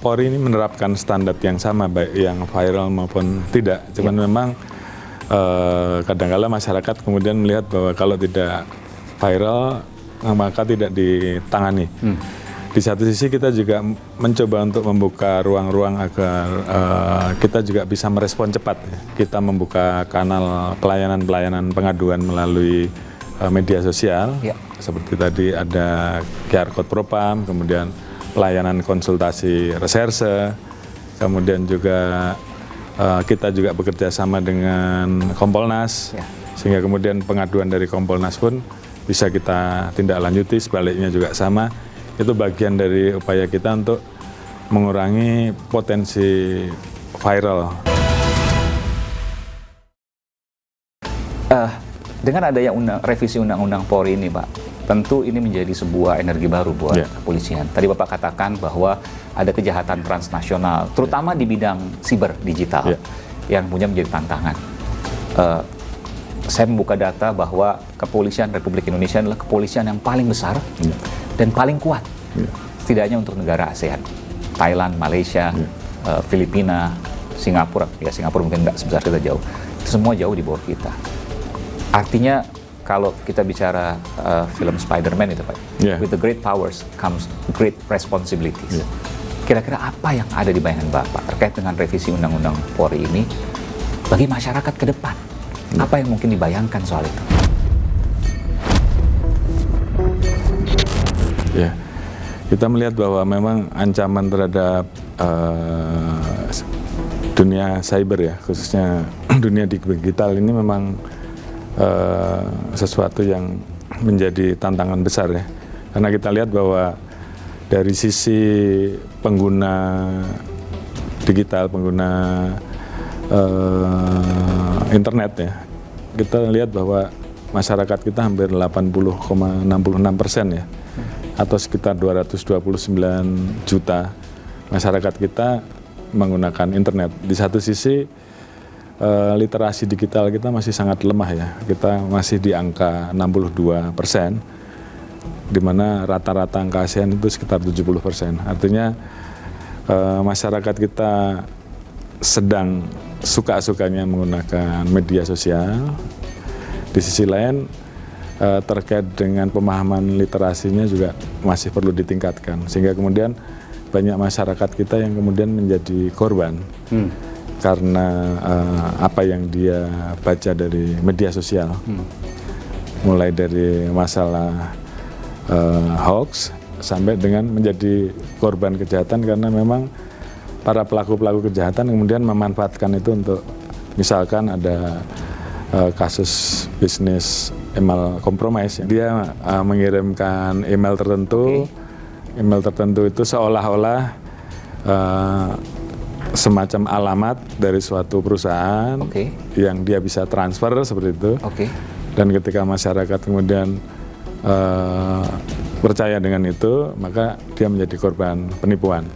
Polri ini menerapkan standar yang sama baik yang viral maupun tidak. Cuman memang kadang-kala masyarakat kemudian melihat bahwa kalau tidak viral maka tidak ditangani. Di satu sisi kita juga mencoba untuk membuka ruang-ruang agar kita juga bisa merespon cepat. Kita membuka kanal pelayanan pengaduan melalui media sosial. Seperti tadi ada QR Code Propam, kemudian pelayanan konsultasi reserse, kemudian juga kita juga bekerja sama dengan Kompolnas, sehingga kemudian pengaduan dari Kompolnas pun bisa kita tindak lanjuti, sebaliknya juga sama. Itu bagian dari upaya kita untuk mengurangi potensi viral. Dengan adanya revisi Undang-Undang Polri ini, Pak, tentu ini menjadi sebuah energi baru buat kepolisian. Tadi Bapak katakan bahwa ada kejahatan transnasional, terutama di bidang siber digital, yang punya menjadi tantangan. Saya membuka data bahwa kepolisian Republik Indonesia adalah kepolisian yang paling besar dan paling kuat, setidaknya untuk negara ASEAN, Thailand, Malaysia, Filipina, Singapura. Ya, Singapura mungkin nggak sebesar kita jauh. Itu semua jauh di bawah kita. Artinya kalau kita bicara film Spider-Man itu, Pak, with the great powers comes great responsibilities. Kira-kira apa yang ada di bayangan Bapak terkait dengan revisi Undang-Undang Polri ini bagi masyarakat ke depan? Apa yang mungkin dibayangkan soal itu? Ya, kita melihat bahwa memang ancaman terhadap dunia cyber ya, khususnya dunia digital ini memang sesuatu yang menjadi tantangan besar ya. Karena kita lihat bahwa dari sisi pengguna digital, pengguna internet ya, kita lihat bahwa masyarakat kita hampir 80,66% ya, atau sekitar 229 juta masyarakat kita menggunakan internet. Di satu sisi literasi digital kita masih sangat lemah ya, kita masih di angka 62%, di mana rata-rata angka ASEAN itu sekitar 70%. Artinya masyarakat kita sedang suka-sukanya menggunakan media sosial. Di sisi lain terkait dengan pemahaman literasinya juga masih perlu ditingkatkan, sehingga kemudian banyak masyarakat kita yang kemudian menjadi korban karena apa yang dia baca dari media sosial, mulai dari masalah hoax sampai dengan menjadi korban kejahatan, karena memang para pelaku-pelaku kejahatan kemudian memanfaatkan itu untuk, misalkan ada kasus bisnis email compromise, dia mengirimkan email tertentu, email tertentu itu seolah-olah semacam alamat dari suatu perusahaan yang dia bisa transfer seperti itu, dan ketika masyarakat kemudian percaya dengan itu, maka dia menjadi korban penipuan.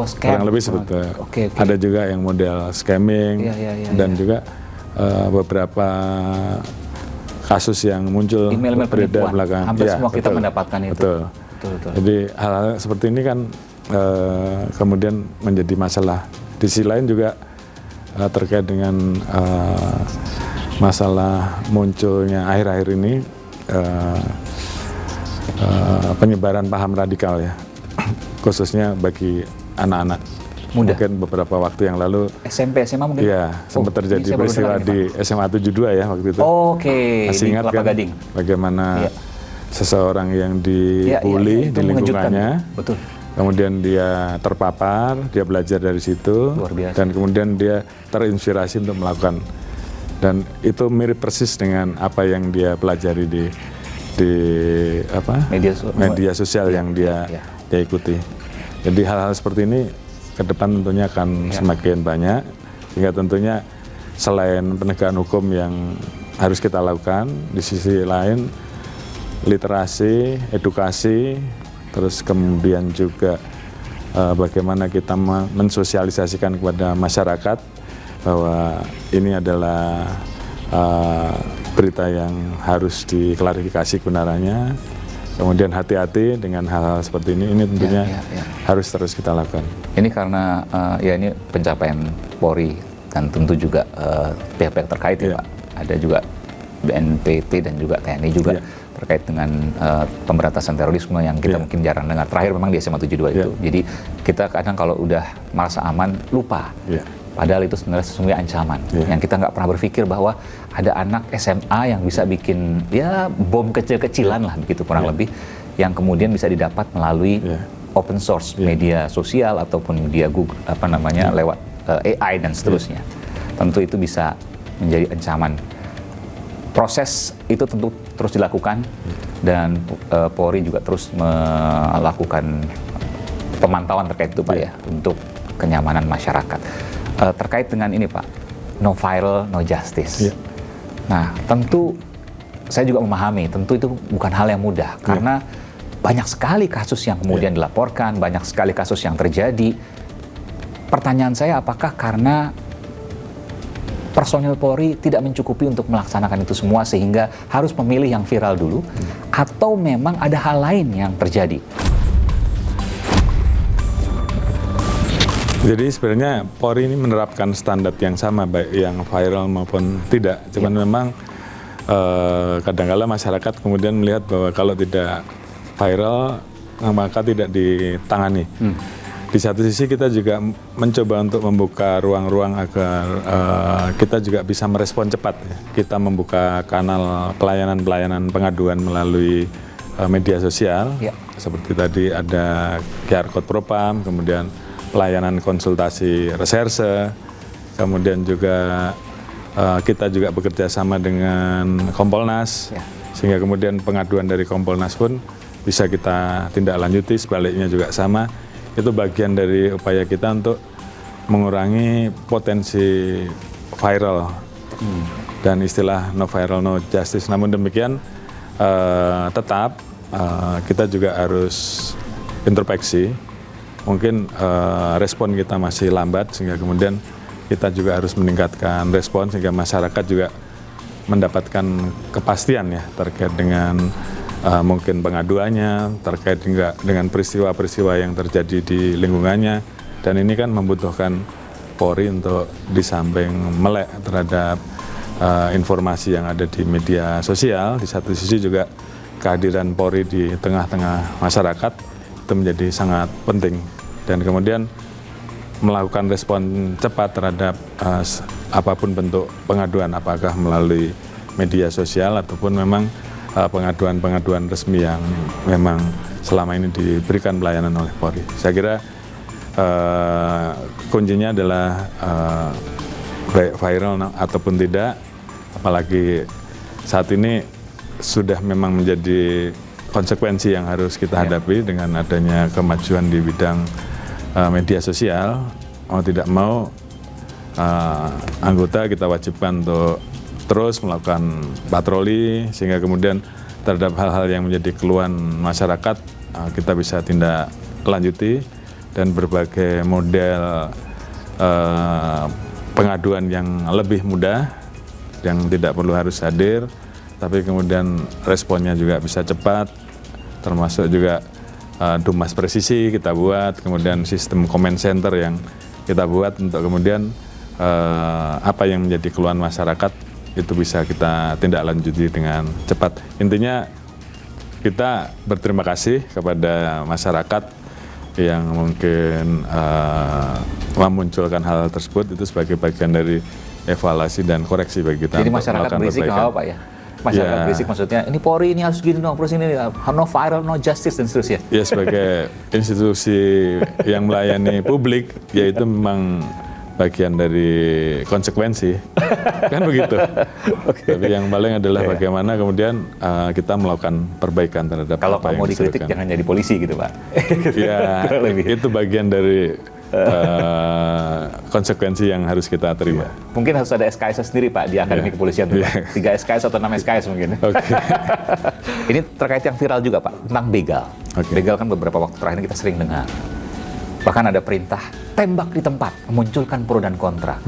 Scam. Kurang lebih seperti ada juga yang model scamming, dan juga beberapa kasus yang muncul email beredar belakangan. Hampir semua kita mendapatkan itu. Betul. Jadi hal-hal seperti ini kan kemudian menjadi masalah. Di sisi lain juga terkait dengan masalah munculnya akhir-akhir ini penyebaran paham radikal ya, khususnya bagi anak-anak muda. Mungkin beberapa waktu yang lalu SMP, SMA mungkin? Iya, sempat terjadi peristiwa di SMA 72 ya waktu itu. Masih ingat kan bagaimana seseorang yang dibully di lingkungannya, kemudian dia terpapar, dia belajar dari situ, dan kemudian dia terinspirasi untuk melakukan, dan itu mirip persis dengan apa yang dia pelajari di media sosial yang dia ikuti. Jadi hal-hal seperti ini ke depan tentunya akan semakin banyak, sehingga tentunya selain penegakan hukum yang harus kita lakukan, di sisi lain literasi, edukasi, terus kemudian juga bagaimana kita mensosialisasikan kepada masyarakat bahwa ini adalah berita yang harus diklarifikasi kebenarannya, Kemudian hati-hati dengan hal-hal seperti ini tentunya harus terus kita lakukan. Ini karena ya ini pencapaian Polri dan tentu juga pihak-pihak terkait ya Pak. Ada juga BNPT dan juga TNI juga terkait dengan pemberantasan terorisme yang kita mungkin jarang dengar. Terakhir memang di SMA 72 itu. Jadi kita kadang kalau udah merasa aman lupa. Padahal itu sebenarnya sesungguhnya ancaman. Yang kita nggak pernah berpikir bahwa ada anak SMA yang bisa bikin ya bom kecil-kecilan lah begitu kurang lebih, yang kemudian bisa didapat melalui open source media sosial ataupun media Google lewat AI dan seterusnya. Tentu itu bisa menjadi ancaman. Proses itu tentu terus dilakukan dan Polri juga terus melakukan pemantauan terkait itu Pak ya untuk kenyamanan masyarakat. Terkait dengan ini Pak, no viral, no justice. Nah, tentu saya juga memahami, tentu itu bukan hal yang mudah karena banyak sekali kasus yang kemudian dilaporkan, banyak sekali kasus yang terjadi. Pertanyaan saya, apakah karena personil Polri tidak mencukupi untuk melaksanakan itu semua sehingga harus memilih yang viral dulu, atau memang ada hal lain yang terjadi? Jadi sebenarnya Polri ini menerapkan standar yang sama baik yang viral maupun tidak. Cuman memang kadang-kala masyarakat kemudian melihat bahwa kalau tidak viral maka tidak ditangani. Di satu sisi kita juga mencoba untuk membuka ruang-ruang agar kita juga bisa merespon cepat. Kita membuka kanal pelayanan pengaduan melalui media sosial. Seperti tadi ada QR Code Propam, kemudian pelayanan konsultasi reserse, kemudian juga kita juga bekerja sama dengan Kompolnas, sehingga kemudian pengaduan dari Kompolnas pun bisa kita tindak lanjuti, sebaliknya juga sama. Itu bagian dari upaya kita untuk mengurangi potensi viral dan istilah no viral, no justice. Namun demikian tetap kita juga harus introspeksi. Mungkin respon kita masih lambat sehingga kemudian kita juga harus meningkatkan respon sehingga masyarakat juga mendapatkan kepastian ya terkait dengan mungkin pengaduannya, terkait juga dengan peristiwa-peristiwa yang terjadi di lingkungannya. Dan ini kan membutuhkan Polri untuk di samping melek terhadap informasi yang ada di media sosial, di satu sisi juga kehadiran Polri di tengah-tengah masyarakat itu menjadi sangat penting, dan kemudian melakukan respon cepat terhadap apapun bentuk pengaduan, apakah melalui media sosial ataupun memang pengaduan-pengaduan resmi yang memang selama ini diberikan pelayanan oleh Polri. Saya kira kuncinya adalah baik viral ataupun tidak, apalagi saat ini sudah memang menjadi konsekuensi yang harus kita hadapi dengan adanya kemajuan di bidang media sosial. Mau tidak mau anggota kita wajibkan untuk terus melakukan patroli sehingga kemudian terhadap hal-hal yang menjadi keluhan masyarakat kita bisa tindak lanjuti, dan berbagai model pengaduan yang lebih mudah yang tidak perlu harus hadir tapi kemudian responnya juga bisa cepat, termasuk juga Dumas Presisi kita buat, kemudian sistem comment center yang kita buat untuk kemudian apa yang menjadi keluhan masyarakat itu bisa kita tindak lanjuti dengan cepat. Intinya kita berterima kasih kepada masyarakat yang mungkin memunculkan hal tersebut, itu sebagai bagian dari evaluasi dan koreksi bagi kita. Jadi masyarakat berisik nggak apa-apa ya? Masyarakat berisik maksudnya, ini Polri ini harus gini dong, terus ini no viral, no justice dan seterusnya. Ya, sebagai institusi yang melayani publik, ya itu memang bagian dari konsekuensi, kan begitu. Tapi yang paling adalah bagaimana kemudian kita melakukan perbaikan terhadap kalau apa yang mau dikritik jangan jadi polisi gitu Pak. Ya, itu bagian dari konsekuensi yang harus kita terima. Mungkin harus ada SKS sendiri Pak di Akademi Kepolisian tuh, Pak. 3 SKS atau 6 SKS mungkin. Ini terkait yang viral juga Pak, tentang begal. Begal kan beberapa waktu terakhir kita sering dengar. Bahkan ada perintah tembak di tempat, memunculkan pro dan kontra.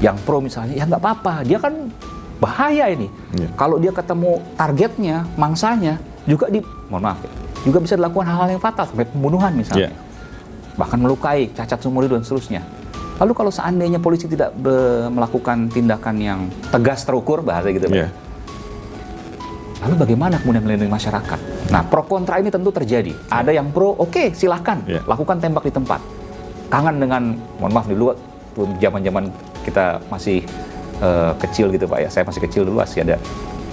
Yang pro misalnya, ya nggak apa-apa, dia kan bahaya ini. Kalau dia ketemu targetnya, mangsanya, juga mohon maaf ya, juga bisa dilakukan hal-hal yang fatal sampai pembunuhan misalnya. Bahkan melukai, cacat seumur hidup dan seterusnya. Lalu kalau seandainya polisi tidak melakukan tindakan yang tegas terukur, bahasa gitu Pak. Lalu bagaimana kemudian melindungi masyarakat? Nah, pro kontra ini tentu terjadi. Ada yang pro, oke, silahkan lakukan tembak di tempat. Kangen dengan, mohon maaf dulu, zaman-zaman kita masih kecil gitu Pak ya. Saya masih kecil dulu, masih ada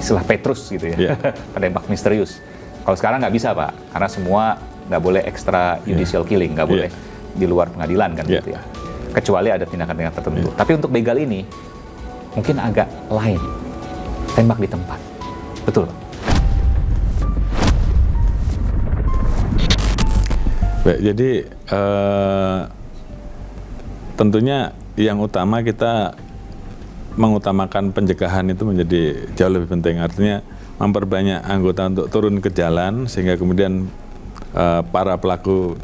istilah Petrus gitu ya, penembak misterius. Kalau sekarang nggak bisa Pak, karena semua nggak boleh extra judicial killing, nggak boleh di luar pengadilan kan gitu ya. Kecuali ada tindakan-tindakan tertentu. Tapi untuk begal ini mungkin agak lain, tembak di tempat. Betul Pak? Baik, jadi tentunya yang utama kita mengutamakan pencegahan itu menjadi jauh lebih penting. Artinya memperbanyak anggota untuk turun ke jalan sehingga kemudian para pelaku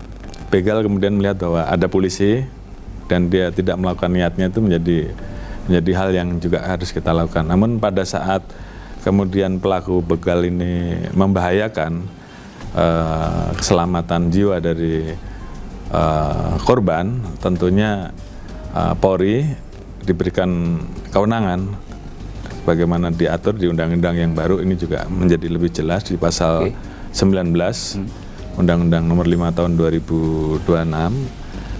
begal kemudian melihat bahwa ada polisi dan dia tidak melakukan niatnya, itu menjadi hal yang juga harus kita lakukan. Namun pada saat kemudian pelaku begal ini membahayakan keselamatan jiwa dari korban, tentunya Polri diberikan kewenangan bagaimana diatur di undang-undang yang baru ini juga menjadi lebih jelas di pasal 19 Undang-Undang Nomor 5 Tahun 2026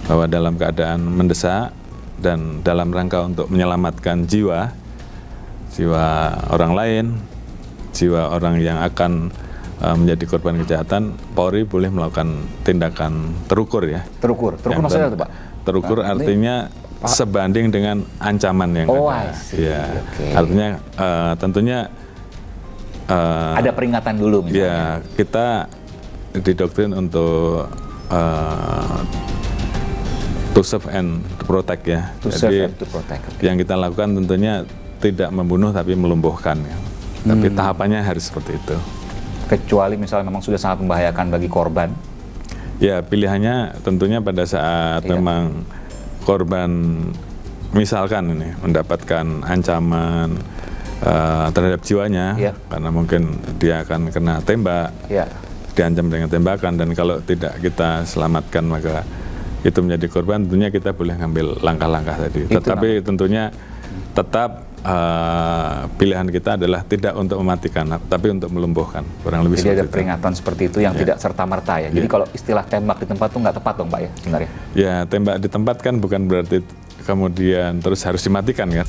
bahwa dalam keadaan mendesak dan dalam rangka untuk menyelamatkan jiwa orang lain, jiwa orang yang akan menjadi korban kejahatan, Polri boleh melakukan tindakan terukur ya. Terukur maksudnya itu Pak? Terukur artinya sebanding dengan ancaman yang ada. Ya, artinya tentunya ada peringatan dulu misalnya. Ya, kita didoktrin untuk to serve and to protect ya. To serve and to protect. Yang kita lakukan tentunya tidak membunuh tapi melumpuhkan ya. Tapi tahapannya harus seperti itu. Kecuali misalnya memang sudah sangat membahayakan bagi korban. Ya, pilihannya tentunya pada saat memang korban misalkan ini mendapatkan ancaman terhadap jiwanya, karena mungkin dia akan kena tembak, diancam dengan tembakan, dan kalau tidak kita selamatkan maka itu menjadi korban, tentunya kita boleh ngambil langkah-langkah tadi. Tetapi tentunya tetap pilihan kita adalah tidak untuk mematikan, tapi untuk melumpuhkan. Kurang lebih jadi ada itu. peringatan seperti itu yang tidak serta-merta ya. Jadi kalau istilah tembak di tempat itu nggak tepat dong Pak ya sebenarnya? Ya, tembak di tempat kan bukan berarti kemudian terus harus dimatikan kan.